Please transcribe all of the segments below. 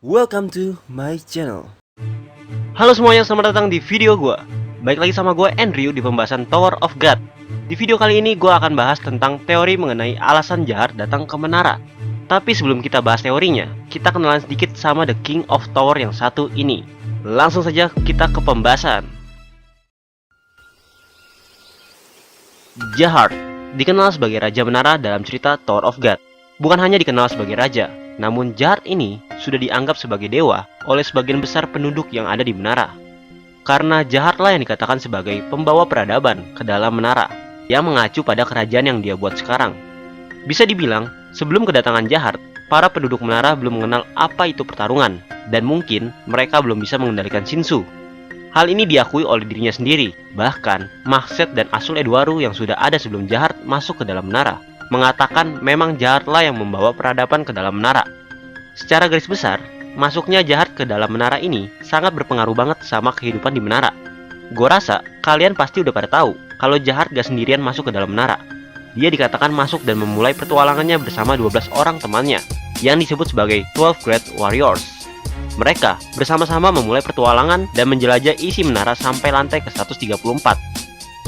Welcome to my channel. Halo semuanya, selamat datang di video gue. Baik lagi sama gue Andrew di pembahasan Tower of God. Di video kali ini gue akan bahas tentang teori mengenai alasan jahat datang ke menara. Tapi sebelum kita bahas teorinya, kita kenalan sedikit sama The King of Tower yang satu ini. Langsung saja kita ke pembahasan. Jahat dikenal sebagai Raja Menara dalam cerita Tower of God. Bukan hanya dikenal sebagai raja, namun Jahat ini sudah dianggap sebagai dewa oleh sebagian besar penduduk yang ada di menara. Karena Jahatlah yang dikatakan sebagai pembawa peradaban ke dalam menara, yang mengacu pada kerajaan yang dia buat sekarang. Bisa dibilang, sebelum kedatangan Jahat, para penduduk menara belum mengenal apa itu pertarungan, dan mungkin mereka belum bisa mengendalikan Shinsu. Hal ini diakui oleh dirinya sendiri. Bahkan, Mahset dan Asul Edwaru yang sudah ada sebelum Jahat masuk ke dalam menara mengatakan memang Jahatlah yang membawa peradaban ke dalam menara. Secara garis besar, masuknya Jahat ke dalam menara ini sangat berpengaruh banget sama kehidupan di menara. Gue rasa kalian pasti udah pada tahu kalau Jahat gak sendirian masuk ke dalam menara. Dia dikatakan masuk dan memulai petualangannya bersama 12 orang temannya yang disebut sebagai 12 Great Warriors. Mereka bersama-sama memulai petualangan dan menjelajah isi menara sampai lantai ke 134.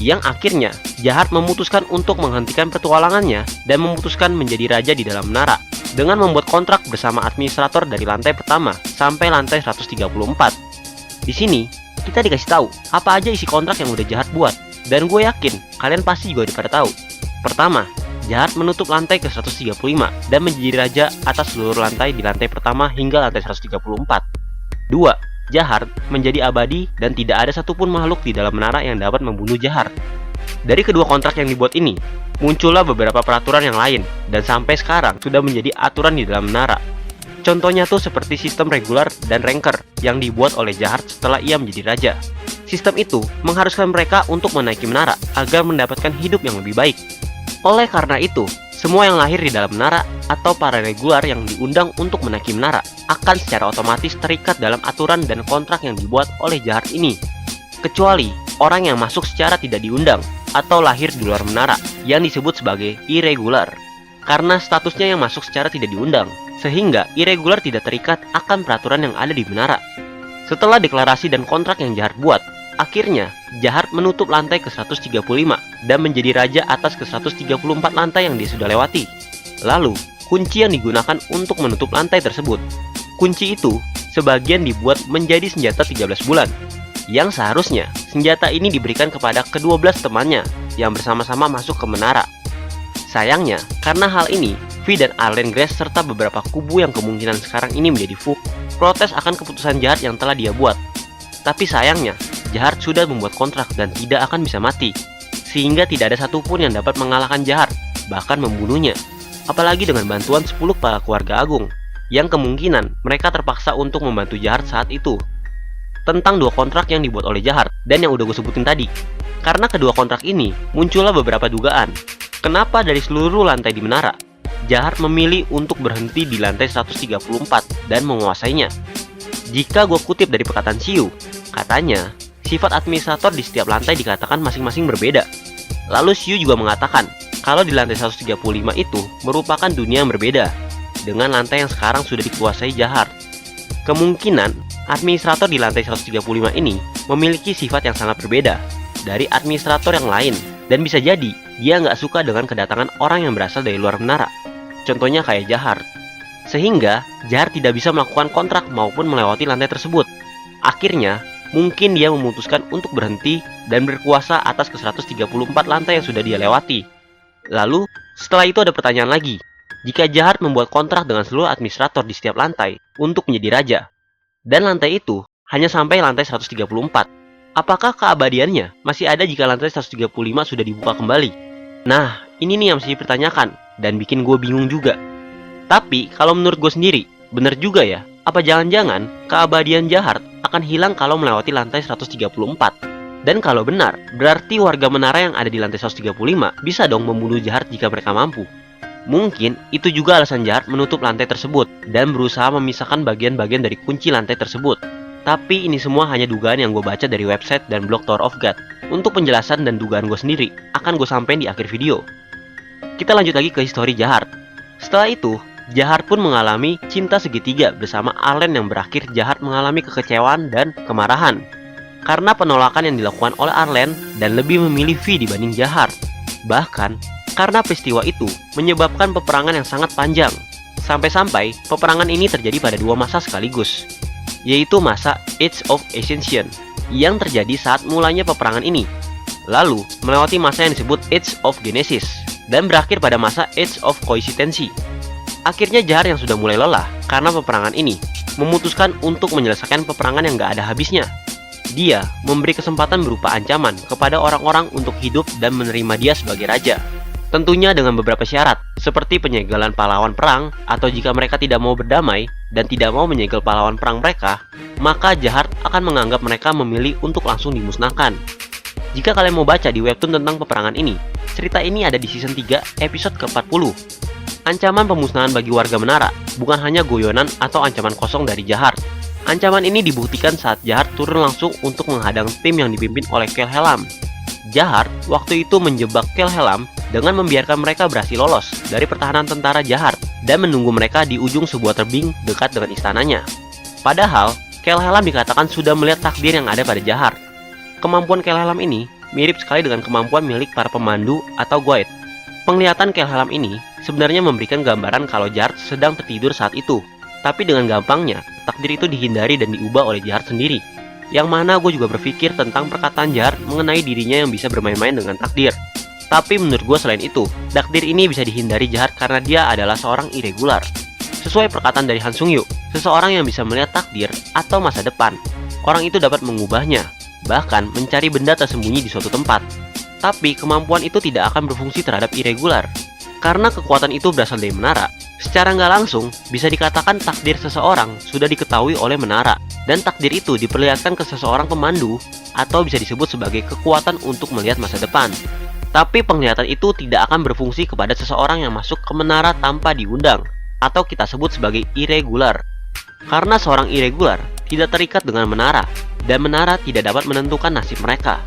Yang akhirnya Jahat memutuskan untuk menghentikan petualangannya dan memutuskan menjadi raja di dalam menara dengan membuat kontrak bersama administrator dari lantai pertama sampai lantai 134. Di sini kita dikasih tahu apa aja isi kontrak yang udah Jahat buat, dan gue yakin kalian pasti juga udah pada tahu. Pertama, Jahat menutup lantai ke 135 dan menjadi raja atas seluruh lantai di lantai pertama hingga lantai 134. 2. Jahat menjadi abadi dan tidak ada satupun makhluk di dalam menara yang dapat membunuh Jahat. Dari kedua kontrak yang dibuat ini, muncullah beberapa peraturan yang lain dan sampai sekarang sudah menjadi aturan di dalam menara. Contohnya tuh seperti sistem regular dan ranker yang dibuat oleh Jahat setelah ia menjadi raja. Sistem itu mengharuskan mereka untuk menaiki menara agar mendapatkan hidup yang lebih baik. Oleh karena itu, semua yang lahir di dalam menara atau para regular yang diundang untuk menaiki menara akan secara otomatis terikat dalam aturan dan kontrak yang dibuat oleh Jahat ini. Kecuali orang yang masuk secara tidak diundang atau lahir di luar menara yang disebut sebagai irregular. Karena statusnya yang masuk secara tidak diundang, sehingga irregular tidak terikat akan peraturan yang ada di menara. Setelah deklarasi dan kontrak yang Jahat buat, akhirnya Jahat menutup lantai ke 135 dan menjadi raja atas ke 134 lantai yang dia sudah lewati. Lalu, kunci yang digunakan untuk menutup lantai tersebut. Kunci itu sebagian dibuat menjadi senjata 13 bulan, yang seharusnya senjata ini diberikan kepada ke-12 temannya yang bersama-sama masuk ke menara. Sayangnya, karena hal ini, Vi dan Arlen Grace serta beberapa kubu yang kemungkinan sekarang ini menjadi Fu protes akan keputusan Jahat yang telah dia buat. Tapi sayangnya, Jahat sudah membuat kontrak dan tidak akan bisa mati, sehingga tidak ada satupun yang dapat mengalahkan Jahat, bahkan membunuhnya. Apalagi dengan bantuan 10 kepala keluarga agung, yang kemungkinan mereka terpaksa untuk membantu Jahat saat itu. Tentang dua kontrak yang dibuat oleh Jahat dan yang udah gue sebutin tadi. Karena kedua kontrak ini, muncullah beberapa dugaan. Kenapa dari seluruh lantai di menara, Jahat memilih untuk berhenti di lantai 134 dan menguasainya? Jika gue kutip dari perkataan Xiu, katanya, sifat administrator di setiap lantai dikatakan masing-masing berbeda. Lalu Xiu juga mengatakan, kalau di lantai 135 itu merupakan dunia yang berbeda, dengan lantai yang sekarang sudah dikuasai Jahat. Kemungkinan, administrator di lantai 135 ini memiliki sifat yang sangat berbeda dari administrator yang lain, dan bisa jadi dia nggak suka dengan kedatangan orang yang berasal dari luar menara. Contohnya kayak Jahat. Sehingga, Jahat tidak bisa melakukan kontrak maupun melewati lantai tersebut. Akhirnya, mungkin dia memutuskan untuk berhenti dan berkuasa atas ke 134 lantai yang sudah dia lewati. Lalu, setelah itu ada pertanyaan lagi. Jika Jahat membuat kontrak dengan seluruh administrator di setiap lantai untuk menjadi raja, dan lantai itu hanya sampai lantai 134, apakah keabadiannya masih ada jika lantai 135 sudah dibuka kembali? Nah, ini nih yang mesti dipertanyakan dan bikin gue bingung juga. Tapi, kalau menurut gue sendiri, bener juga ya, apa jangan-jangan keabadian Jahat akan hilang kalau melewati lantai 134? Dan kalau benar, berarti warga menara yang ada di lantai 135 bisa dong membunuh Jahat jika mereka mampu. Mungkin itu juga alasan Jahat menutup lantai tersebut dan berusaha memisahkan bagian-bagian dari kunci lantai tersebut. Tapi ini semua hanya dugaan yang gue baca dari website dan blog Tower of God. Untuk penjelasan dan dugaan gue sendiri, akan gue sampaikan di akhir video. Kita lanjut lagi ke histori Jahat. Setelah itu, Jahat pun mengalami cinta segitiga bersama Arlen yang berakhir Jahat mengalami kekecewaan dan kemarahan karena penolakan yang dilakukan oleh Arlen dan lebih memilih V dibanding Jahat. Bahkan, karena peristiwa itu menyebabkan peperangan yang sangat panjang. Sampai-sampai peperangan ini terjadi pada dua masa sekaligus, yaitu masa Age of Ascension yang terjadi saat mulanya peperangan ini, lalu melewati masa yang disebut Age of Genesis dan berakhir pada masa Age of Coexistency. Akhirnya Jahat yang sudah mulai lelah karena peperangan ini memutuskan untuk menyelesaikan peperangan yang gak ada habisnya. Dia memberi kesempatan berupa ancaman kepada orang-orang untuk hidup dan menerima dia sebagai raja. Tentunya dengan beberapa syarat, seperti penyegelan pahlawan perang, atau jika mereka tidak mau berdamai dan tidak mau menyegel pahlawan perang mereka, maka Jahat akan menganggap mereka memilih untuk langsung dimusnahkan. Jika kalian mau baca di webtoon tentang peperangan ini, cerita ini ada di season 3 episode ke-40. Ancaman pemusnahan bagi warga menara bukan hanya guyonan atau ancaman kosong dari Jahat. Ancaman ini dibuktikan saat Jahat turun langsung untuk menghadang tim yang dipimpin oleh Kel Hellam. Jahat waktu itu menjebak Kel Hellam dengan membiarkan mereka berhasil lolos dari pertahanan tentara Jahat dan menunggu mereka di ujung sebuah tebing dekat dengan istananya. Padahal, Kel Hellam dikatakan sudah melihat takdir yang ada pada Jahat. Kemampuan Kel Hellam ini mirip sekali dengan kemampuan milik para pemandu atau guide. Penglihatan Kel Hellam ini sebenarnya memberikan gambaran kalau Jahat sedang tertidur saat itu. Tapi dengan gampangnya, takdir itu dihindari dan diubah oleh Jahat sendiri. Yang mana gue juga berpikir tentang perkataan Jahat mengenai dirinya yang bisa bermain-main dengan takdir. Tapi menurut gue selain itu, takdir ini bisa dihindari Jahat karena dia adalah seorang irregular. Sesuai perkataan dari Han Sung-yu, seseorang yang bisa melihat takdir atau masa depan, orang itu dapat mengubahnya, bahkan mencari benda tersembunyi di suatu tempat. Tapi kemampuan itu tidak akan berfungsi terhadap irregular. Karena kekuatan itu berasal dari menara, secara nggak langsung bisa dikatakan takdir seseorang sudah diketahui oleh menara, dan takdir itu diperlihatkan ke seseorang pemandu atau bisa disebut sebagai kekuatan untuk melihat masa depan. Tapi penglihatan itu tidak akan berfungsi kepada seseorang yang masuk ke menara tanpa diundang, atau kita sebut sebagai irregular. Karena seorang irregular tidak terikat dengan menara, dan menara tidak dapat menentukan nasib mereka.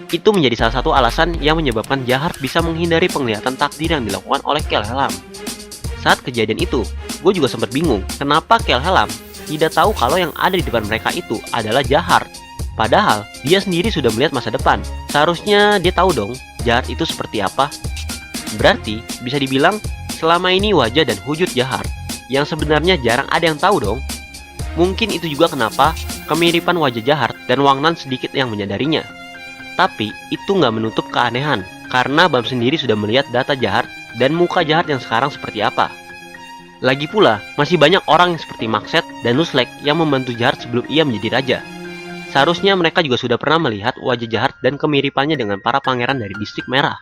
Itu menjadi salah satu alasan yang menyebabkan Jahat bisa menghindari penglihatan takdir yang dilakukan oleh Kel Hellam. Saat kejadian itu, gue juga sempat bingung kenapa Kel Hellam tidak tahu kalau yang ada di depan mereka itu adalah Jahat. Padahal, dia sendiri sudah melihat masa depan. Seharusnya dia tahu dong, Jahat itu seperti apa. Berarti, bisa dibilang, selama ini wajah dan wujud Jahat, yang sebenarnya jarang ada yang tahu dong. Mungkin itu juga kenapa kemiripan wajah Jahat dan Wang Nan sedikit yang menyadarinya. Tapi, itu nggak menutup keanehan, karena Bam sendiri sudah melihat data Jahat dan muka Jahat yang sekarang seperti apa. Lagi pula, masih banyak orang yang seperti Maxet dan Nuslek yang membantu Jahat sebelum ia menjadi raja. Seharusnya mereka juga sudah pernah melihat wajah Jahat dan kemiripannya dengan para pangeran dari Distrik Merah.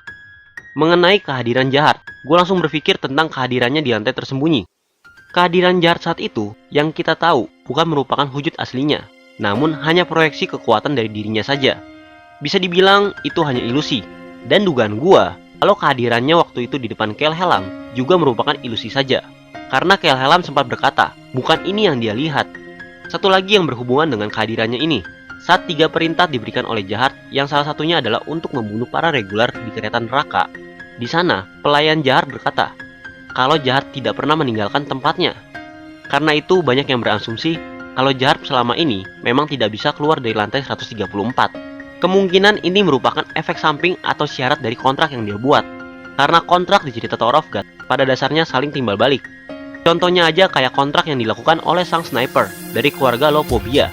Mengenai kehadiran Jahat, gue langsung berpikir tentang kehadirannya di lantai tersembunyi. Kehadiran Jahat saat itu, yang kita tahu, bukan merupakan wujud aslinya, namun hanya proyeksi kekuatan dari dirinya saja. Bisa dibilang itu hanya ilusi, dan dugaan gua kalau kehadirannya waktu itu di depan Kel Hellam juga merupakan ilusi saja. Karena Kel Hellam sempat berkata, bukan ini yang dia lihat. Satu lagi yang berhubungan dengan kehadirannya ini, saat 3 perintah diberikan oleh Jahat, yang salah satunya adalah untuk membunuh para regular di kereta neraka. Di sana, pelayan Jahat berkata, kalau Jahat tidak pernah meninggalkan tempatnya. Karena itu banyak yang berasumsi kalau Jahat selama ini memang tidak bisa keluar dari lantai 134. Kemungkinan ini merupakan efek samping atau syarat dari kontrak yang dia buat. Karena kontrak di cerita Tower of God pada dasarnya saling timbal balik. Contohnya aja kayak kontrak yang dilakukan oleh sang sniper dari keluarga Lopobia.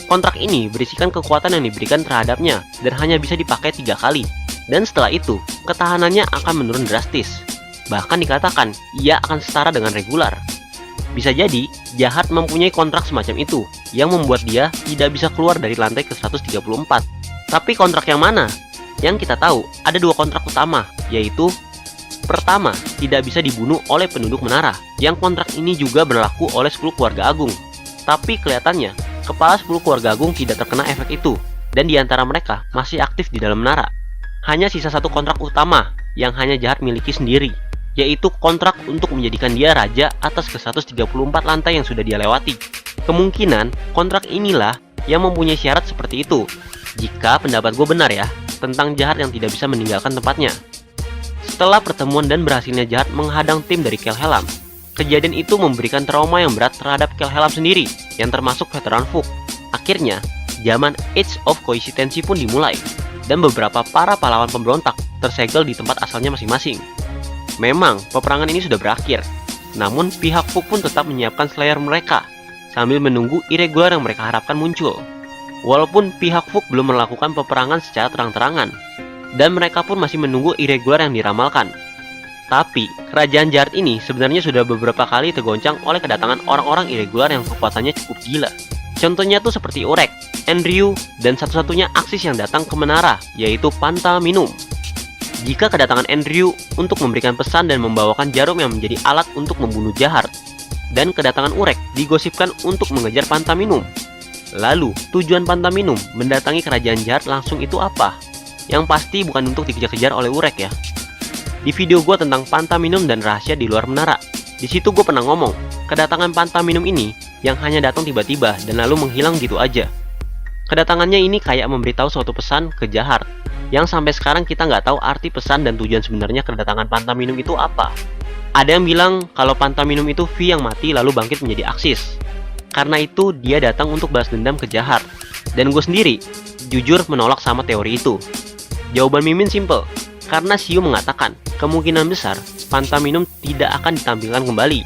Kontrak ini berisikan kekuatan yang diberikan terhadapnya dan hanya bisa dipakai 3 kali. Dan setelah itu, ketahanannya akan menurun drastis. Bahkan dikatakan, ia akan setara dengan regular. Bisa jadi, Jahat mempunyai kontrak semacam itu, yang membuat dia tidak bisa keluar dari lantai ke-134. Tapi kontrak yang mana? Yang kita tahu, ada 2 kontrak utama, yaitu pertama, tidak bisa dibunuh oleh penduduk menara, yang kontrak ini juga berlaku oleh 10 keluarga agung. Tapi kelihatannya, kepala 10 keluarga agung tidak terkena efek itu, dan di antara mereka masih aktif di dalam menara. Hanya sisa 1 kontrak utama, yang hanya Jahat miliki sendiri, yaitu kontrak untuk menjadikan dia raja atas ke-134 lantai yang sudah dia lewati. Kemungkinan, kontrak inilah yang mempunyai syarat seperti itu. Jika pendapat gue benar ya, tentang Jahat yang tidak bisa meninggalkan tempatnya. Setelah pertemuan dan berhasilnya Jahat menghadang tim dari Kel Hellam, Kejadian itu memberikan trauma yang berat terhadap Kelhelam sendiri, yang termasuk veteran Fook. Akhirnya, zaman Age of Coexistency pun dimulai, dan beberapa para pahlawan pemberontak tersegel di tempat asalnya masing-masing. Memang, peperangan ini sudah berakhir, namun pihak Fook pun tetap menyiapkan Slayer mereka, sambil menunggu irregular yang mereka harapkan muncul. Walaupun pihak Fook belum melakukan peperangan secara terang-terangan, dan mereka pun masih menunggu irregular yang diramalkan. Tapi, kerajaan jahat ini sebenarnya sudah beberapa kali tergoncang oleh kedatangan orang-orang irregular yang kekuatannya cukup gila. Contohnya tuh seperti Urek, Andrew, dan satu-satunya Axis yang datang ke menara, yaitu Panta Minum. Jika kedatangan Andrew untuk memberikan pesan dan membawakan jarum yang menjadi alat untuk membunuh jahat, dan kedatangan Urek digosipkan untuk mengejar Panta Minum. Lalu, tujuan Panta Minum mendatangi kerajaan jahat langsung itu apa? Yang pasti bukan untuk dikejar-kejar oleh Urek ya. Di video gue tentang Panta Minum dan rahasia di luar menara, di situ gue pernah ngomong, kedatangan Panta Minum ini yang hanya datang tiba-tiba dan lalu menghilang gitu aja. Kedatangannya ini kayak memberitahu suatu pesan ke jahat, yang sampai sekarang kita nggak tahu arti pesan dan tujuan sebenarnya kedatangan Panta Minum itu apa. Ada yang bilang kalau Panta Minum itu V yang mati lalu bangkit menjadi Axis. Karena itu dia datang untuk balas dendam ke jahat. Dan gue sendiri, jujur menolak sama teori itu. Jawaban Mimin simple, karena Xiu mengatakan kemungkinan besar Panta Minum tidak akan ditampilkan kembali.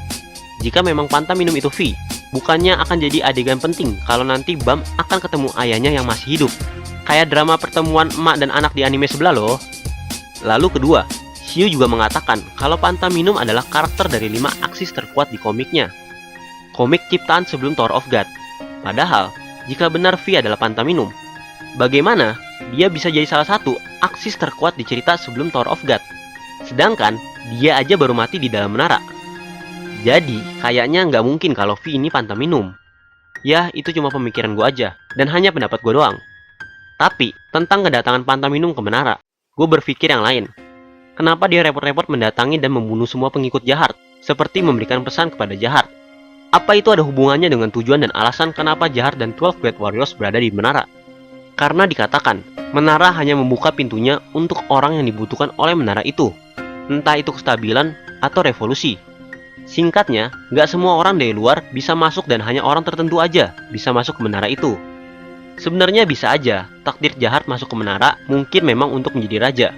Jika memang Panta Minum itu V, bukannya akan jadi adegan penting kalau nanti Bam akan ketemu ayahnya yang masih hidup. Kayak drama pertemuan emak dan anak di anime sebelah loh. Lalu kedua, Xiu juga mengatakan kalau Panta Minum adalah karakter dari 5 Axis terkuat di komiknya. Komik ciptaan sebelum Tower of God. Padahal, jika benar V adalah Panta Minum, bagaimana dia bisa jadi salah satu Axis terkuat di cerita sebelum Tower of God? Sedangkan dia aja baru mati di dalam menara. Jadi kayaknya nggak mungkin kalau V ini Panta Minum. Ya itu cuma pemikiran gue aja, dan hanya pendapat gue doang. Tapi tentang kedatangan Panta Minum ke menara, gue berpikir yang lain. Kenapa dia repot-repot mendatangi dan membunuh semua pengikut jahat, seperti memberikan pesan kepada jahat? Apa itu ada hubungannya dengan tujuan dan alasan kenapa jahat dan 12 Great Warriors berada di menara? Karena dikatakan, menara hanya membuka pintunya untuk orang yang dibutuhkan oleh menara itu. Entah itu kestabilan atau revolusi. Singkatnya, nggak semua orang dari luar bisa masuk dan hanya orang tertentu aja bisa masuk ke menara itu. Sebenarnya bisa aja, takdir jahat masuk ke menara mungkin memang untuk menjadi raja.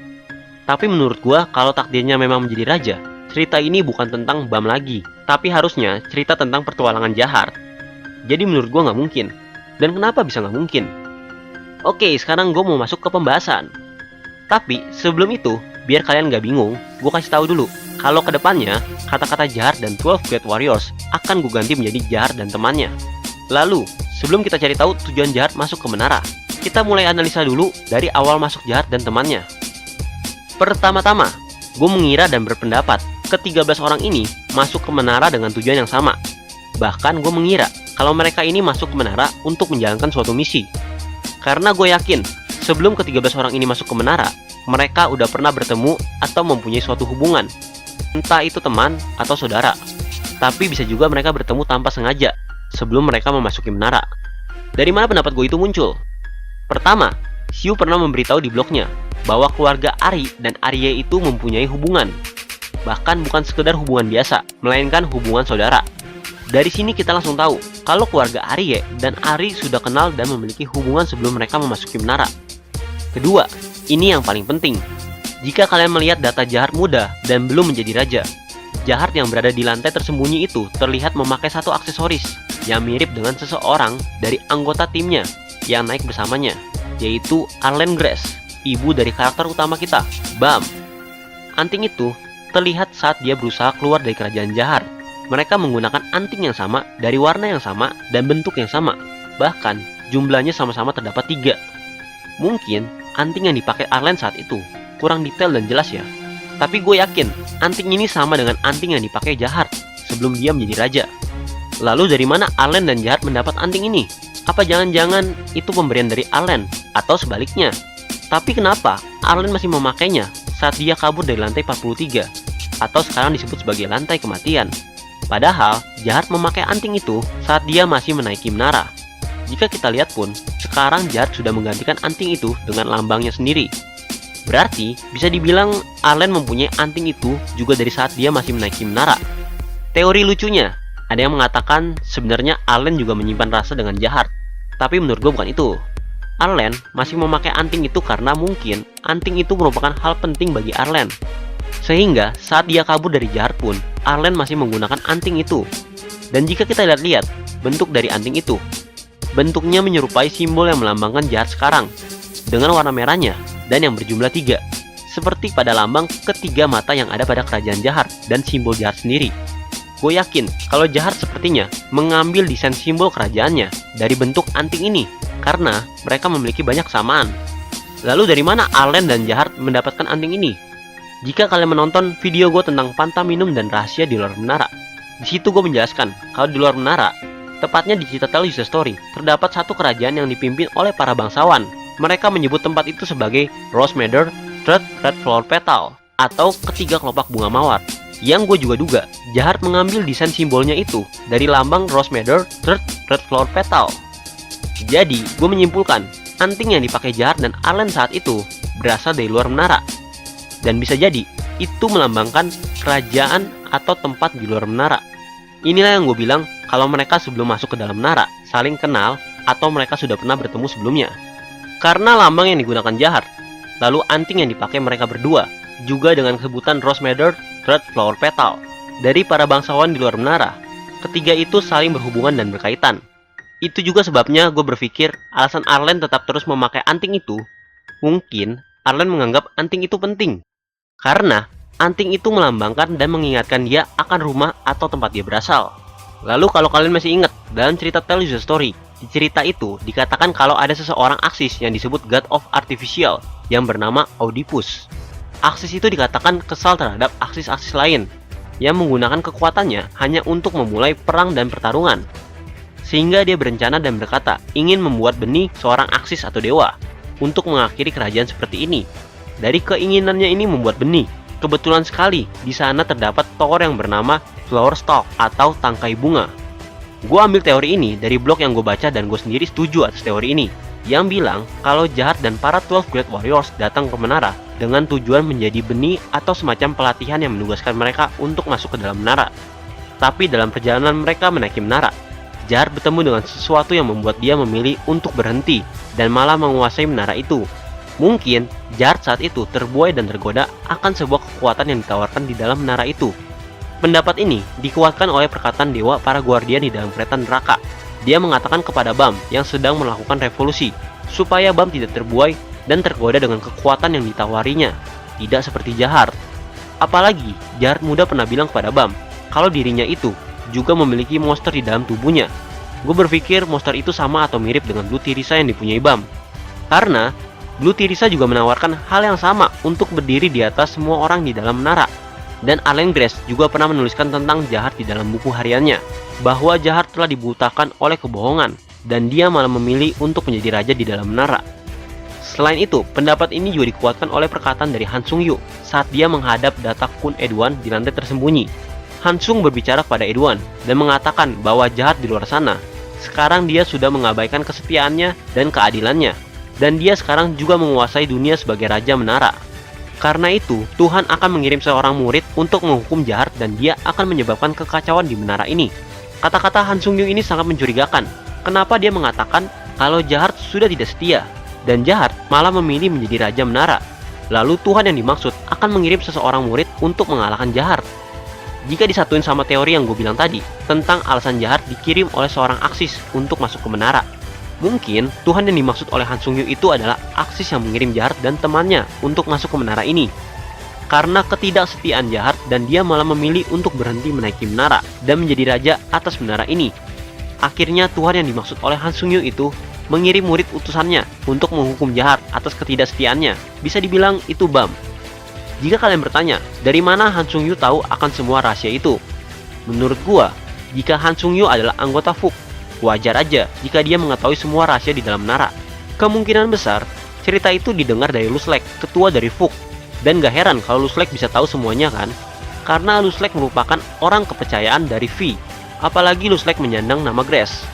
Tapi menurut gua, kalau takdirnya memang menjadi raja, cerita ini bukan tentang Bam lagi, tapi harusnya cerita tentang pertualangan jahat. Jadi menurut gua nggak mungkin. Dan kenapa bisa nggak mungkin? Oke, sekarang gue mau masuk ke pembahasan. Tapi sebelum itu, biar kalian nggak bingung, gue kasih tahu dulu kalau kedepannya kata-kata jahat dan 12 Great Warriors akan gue ganti menjadi jahat dan temannya. Lalu, sebelum kita cari tahu tujuan jahat masuk ke menara, kita mulai analisa dulu dari awal masuk jahat dan temannya. Pertama-tama, gue mengira dan berpendapat ke-13 orang ini masuk ke menara dengan tujuan yang sama. Bahkan gue mengira kalau mereka ini masuk ke menara untuk menjalankan suatu misi. Karena gue yakin, sebelum ke-13 orang ini masuk ke menara, mereka udah pernah bertemu atau mempunyai suatu hubungan. Entah itu teman atau saudara. Tapi bisa juga mereka bertemu tanpa sengaja, sebelum mereka memasuki menara. Dari mana pendapat gue itu muncul? Pertama, Xiu pernah memberitahu di blognya, bahwa keluarga Ari dan Arye itu mempunyai hubungan. Bahkan bukan sekedar hubungan biasa, melainkan hubungan saudara. Dari sini kita langsung tahu kalau keluarga Arye dan Ari sudah kenal dan memiliki hubungan sebelum mereka memasuki menara. Kedua, ini yang paling penting. Jika kalian melihat data jahat muda dan belum menjadi raja, jahat yang berada di lantai tersembunyi itu terlihat memakai satu aksesoris yang mirip dengan seseorang dari anggota timnya yang naik bersamanya, yaitu Arlene Grace, ibu dari karakter utama kita, Bam. Anting itu terlihat saat dia berusaha keluar dari kerajaan jahat. Mereka menggunakan anting yang sama, dari warna yang sama, dan bentuk yang sama. Bahkan, jumlahnya sama-sama terdapat 3. Mungkin, anting yang dipakai Arlene saat itu kurang detail dan jelas ya. Tapi gue yakin, anting ini sama dengan anting yang dipakai jahat sebelum dia menjadi raja. Lalu dari mana Arlene dan jahat mendapat anting ini? Apa jangan-jangan itu pemberian dari Arlene? Atau sebaliknya? Tapi kenapa Arlene masih memakainya saat dia kabur dari lantai 43? Atau sekarang disebut sebagai lantai kematian? Padahal, jahat memakai anting itu saat dia masih menaiki menara. Jika kita lihat pun, sekarang jahat sudah menggantikan anting itu dengan lambangnya sendiri. Berarti, bisa dibilang Arlene mempunyai anting itu juga dari saat dia masih menaiki menara. Teori lucunya, ada yang mengatakan sebenarnya Arlen juga menyimpan rasa dengan Jahart. Tapi menurut gue bukan itu. Arlen masih memakai anting itu karena mungkin anting itu merupakan hal penting bagi Arlen. Sehingga saat dia kabur dari Jahart pun, Arlen masih menggunakan anting itu. Dan jika kita lihat-lihat bentuk dari anting itu, bentuknya menyerupai simbol yang melambangkan Jahart sekarang, dengan warna merahnya dan yang berjumlah 3, seperti pada lambang ketiga mata yang ada pada kerajaan Jahart dan simbol Jahart sendiri. Gue yakin kalau Jahart sepertinya mengambil desain simbol kerajaannya dari bentuk anting ini, karena mereka memiliki banyak kesamaan. Lalu dari mana Arlen dan Jahart mendapatkan anting ini? Jika kalian menonton video gue tentang panta minum dan rahasia di luar menara, di situ gue menjelaskan kalau di luar menara, tepatnya di Citadel User Story, terdapat satu kerajaan yang dipimpin oleh para bangsawan. Mereka menyebut tempat itu sebagai Rose Meadow, Third Red Flower Petal, atau ketiga kelopak bunga mawar. Yang gue juga duga, Jahart mengambil desain simbolnya itu dari lambang Rose Meadow, Third Red Flower Petal. Jadi, gue menyimpulkan, anting yang dipakai Jahart dan Arlen saat itu berasal dari luar menara. Dan bisa jadi, itu melambangkan kerajaan atau tempat di luar menara. Inilah yang gue bilang, kalau mereka sebelum masuk ke dalam menara, saling kenal, atau mereka sudah pernah bertemu sebelumnya. Karena lambang yang digunakan Jahart, lalu anting yang dipakai mereka berdua, juga dengan sebutan Rose Meadow, Third Flower Petal, dari para bangsawan di luar menara. Ketiga itu saling berhubungan dan berkaitan. Itu juga sebabnya gue berpikir alasan Arlen tetap terus memakai anting itu. Mungkin Arlen menganggap anting itu penting, karena anting itu melambangkan dan mengingatkan dia akan rumah atau tempat dia berasal. Lalu kalau kalian masih ingat, dalam cerita Tell User Story, di cerita itu dikatakan kalau ada seseorang Aksis yang disebut God of Artificial yang bernama Oedipus. Aksis itu dikatakan kesal terhadap Aksis-Aksis lain yang menggunakan kekuatannya hanya untuk memulai perang dan pertarungan. Sehingga dia berencana dan berkata ingin membuat benih seorang Aksis atau dewa untuk mengakhiri kerajaan seperti ini. Dari keinginannya ini membuat benih, kebetulan sekali di sana terdapat tower yang bernama Flower Stalk atau tangkai bunga. Gue ambil teori ini dari blog yang gue baca dan gue sendiri setuju atas teori ini, yang bilang kalau Jahart dan para 12 Great Warriors datang ke menara dengan tujuan menjadi benih atau semacam pelatihan yang menugaskan mereka untuk masuk ke dalam menara. Tapi dalam perjalanan mereka menaiki menara, Jahart bertemu dengan sesuatu yang membuat dia memilih untuk berhenti dan malah menguasai menara itu. Mungkin Jahart saat itu terbuai dan tergoda akan sebuah kekuatan yang ditawarkan di dalam menara itu. Pendapat ini dikuatkan oleh perkataan dewa para guardian di dalam kereta neraka. Dia mengatakan kepada Bam yang sedang melakukan revolusi, supaya Bam tidak terbuai dan tergoda dengan kekuatan yang ditawarinya, tidak seperti Jahart. Apalagi Jahart muda pernah bilang kepada Bam kalau dirinya itu juga memiliki monster di dalam tubuhnya. Gue berpikir monster itu sama atau mirip dengan Blue Tirisa yang dipunyai Bam. Karena Blue Tirisa juga menawarkan hal yang sama untuk berdiri di atas semua orang di dalam menara. Dan Arlen Grace juga pernah menuliskan tentang Jahart di dalam buku hariannya, bahwa Jahart telah dibutakan oleh kebohongan dan dia malah memilih untuk menjadi raja di dalam menara. Selain itu, pendapat ini juga dikuatkan oleh perkataan dari Han Sung Yu saat dia menghadap Datak Kun Edwan di lantai tersembunyi. Han Sung berbicara kepada Edwan dan mengatakan bahwa Jahart di luar sana. Sekarang dia sudah mengabaikan kesetiaannya dan keadilannya, dan dia sekarang juga menguasai dunia sebagai raja menara. Karena itu, Tuhan akan mengirim seorang murid untuk menghukum Jahart dan dia akan menyebabkan kekacauan di menara ini. Kata-kata Han Sung Yu ini sangat mencurigakan. Kenapa dia mengatakan kalau Jahart sudah tidak setia dan Jahart malah memilih menjadi raja menara? Lalu Tuhan yang dimaksud akan mengirim seseorang murid untuk mengalahkan Jahart. Jika disatuin sama teori yang gue bilang tadi tentang alasan Jahart dikirim oleh seorang Aksis untuk masuk ke menara, mungkin Tuhan yang dimaksud oleh Han Sung Yu itu adalah Aksis yang mengirim Jahart dan temannya untuk masuk ke menara ini. Karena ketidaksetiaan Jahart dan dia malah memilih untuk berhenti menaiki menara dan menjadi raja atas menara ini. Akhirnya Tuhan yang dimaksud oleh Han Sung Yu itu mengirim murid utusannya untuk menghukum Jahart atas ketidaksetiaannya. Bisa dibilang itu Bam. Jika kalian bertanya, dari mana Han Sung Yu tahu akan semua rahasia itu? Menurut gua, jika Han Sung Yu adalah anggota FUK, wajar aja jika dia mengetahui semua rahasia di dalam menara. Kemungkinan besar, cerita itu didengar dari Luslek, ketua dari FUK. Dan gak heran kalau Luslek bisa tahu semuanya kan? Karena Luslek merupakan orang kepercayaan dari V. Apalagi Luslek menyandang nama Grace.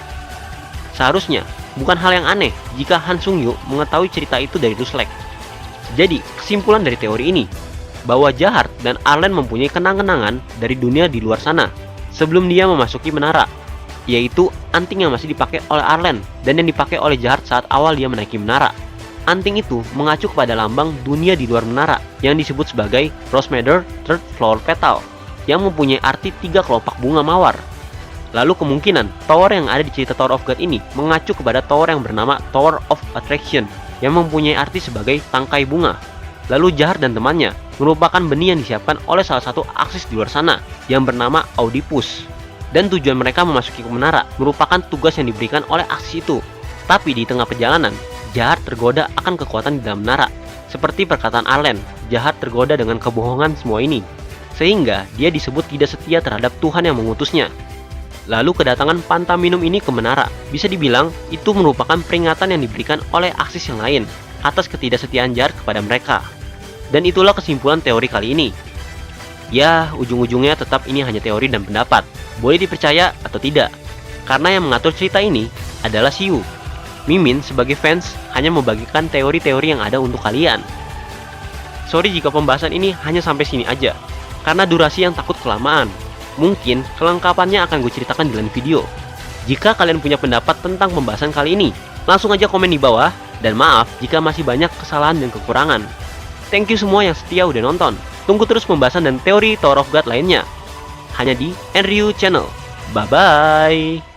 Seharusnya, bukan hal yang aneh jika Han Sung Yu mengetahui cerita itu dari Luslek. Jadi, kesimpulan dari teori ini, bahwa Jahart dan Arlen mempunyai kenang-kenangan dari dunia di luar sana, sebelum dia memasuki menara, yaitu anting yang masih dipakai oleh Arlen dan yang dipakai oleh Gerard saat awal dia menaiki menara. Anting itu mengacu kepada lambang dunia di luar menara yang disebut sebagai Rose Madder Third Flower Petal yang mempunyai arti 3 kelopak bunga mawar. Lalu kemungkinan tower yang ada di cerita Tower of God ini mengacu kepada tower yang bernama Tower of Attraction yang mempunyai arti sebagai tangkai bunga. Lalu Gerard dan temannya merupakan benih yang disiapkan oleh salah satu aksis di luar sana yang bernama Oedipus. Dan tujuan mereka memasuki ke menara merupakan tugas yang diberikan oleh aksis itu. Tapi di tengah perjalanan, Gerard tergoda akan kekuatan di dalam menara. Seperti perkataan Arlen, Gerard tergoda dengan kebohongan semua ini, sehingga dia disebut tidak setia terhadap Tuhan yang mengutusnya. Lalu kedatangan Pantaminum ini ke menara bisa dibilang itu merupakan peringatan yang diberikan oleh aksis yang lain atas ketidaksetiaan Gerard kepada mereka. Dan itulah kesimpulan teori kali ini. Ya, ujung-ujungnya tetap ini hanya teori dan pendapat, boleh dipercaya atau tidak, karena yang mengatur cerita ini adalah Siu. Mimin sebagai fans hanya membagikan teori-teori yang ada untuk kalian. Sorry jika pembahasan ini hanya sampai sini aja, karena durasi yang takut kelamaan. Mungkin kelengkapannya akan gue ceritakan di lain video. Jika kalian punya pendapat tentang pembahasan kali ini, langsung aja komen di bawah, dan maaf jika masih banyak kesalahan dan kekurangan. Thank you semua yang setia udah nonton. Tunggu terus pembahasan dan teori Tower of God lainnya hanya di Enryu Channel. Bye bye.